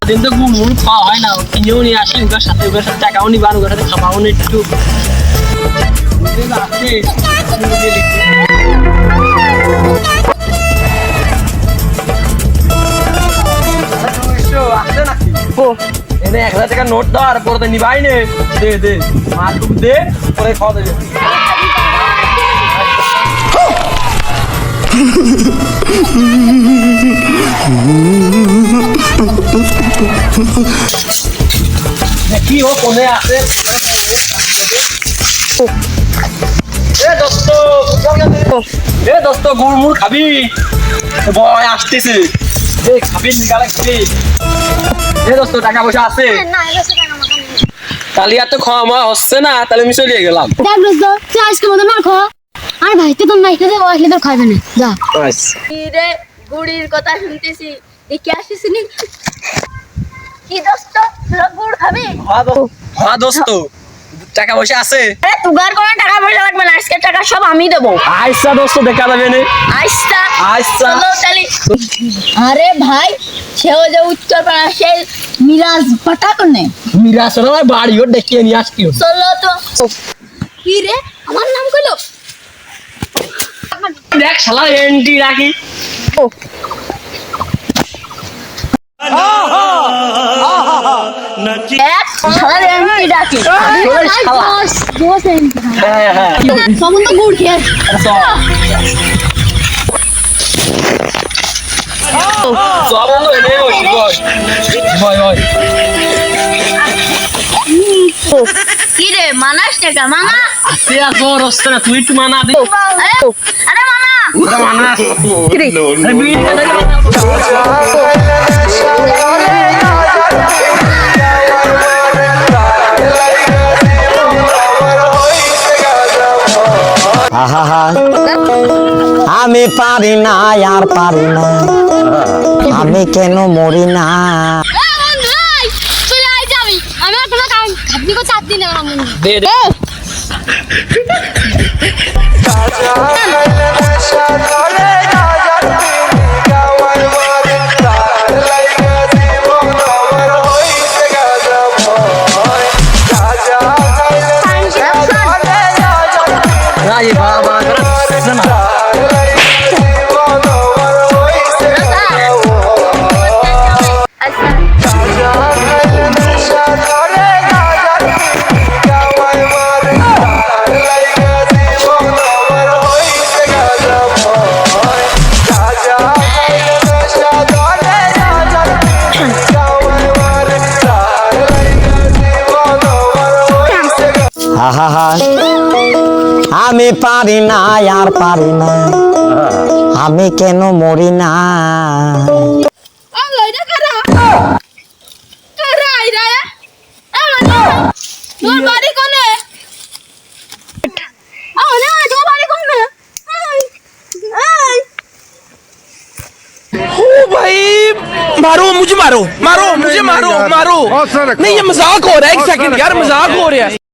দিন তো গুড় খাওয়া হয় না, কিনেও নিয়ে আসি ওটার সাথে টাকাও নিবান ওটার সাথে খাওয়াও না একটু এনে 1000 টাকা নোট দাও আর পরে নিবাই নে দে দে মার দে পরে খাওয়া দেবে দেখি ও কোনে আছে দোস্ত গুড় মুড় খাবি বয় আসতেছে খাবি নিকালে খাবি দোস্ত টাকা পয়সা আছে তাহলে এত খাওয়া মা হচ্ছে না তাহলে আমি চলিয়ে গেলাম দেখ দোস্ত তুই আজকে মতো না খা আর ভাই তো তোর মাইকে দে আসলে তো খাবে না যা রে গুড়ির কথা শুনতেছি দেখি আসিসনি কি দোস্ত তোরা গুড় খাবি হ্যাঁ দোস্ত টাকা পয়সা আছে আরে তুগার কোনো টাকা পয়সা লাগবে না আজকে টাকা সব আমি দেবো আইসা দোস্ত দেখা যাবে না আইসা আইসা চলো তাহলে আরে ভাই সেও যে উত্তর পাড়া সে মিরাজ ফাটা কোনে মিরাজ না বাড়িও দেখিয়ে নিয়ে আসছি চলো তো কি রে আমার নাম কইলো দেখ শালা এন্টি রাখি এক শালার এমপি ডাকি বস বস হ্যাঁ হ্যাঁ সমন তো গুড় খেয়ে সব বন্ধু এনে ওই ভয় ভয় কি রে মানাস টাকা মানা সে আগর অস্ত্র তুই একটু মানা দে আরে মানা মানা কি রে আমি পারি না আর পারি না আমি কেন মরি না চলে আই যাবি আমি আর কোনো কাম খাবনি কো 4 দিন না দে দে রাজি বাবা শোনা আমি পারি না আর পারি না আমি কেন মরি না লইরা কারা কারা আইরা তোর বাড়ি কোনে না তোর বাড়ি কোনে ओ भाई मारो मुझे मारो मारो मुझे मारो मारो नहीं ये मजाक हो रहा है एक सेकंड यार मजाक हो रहा है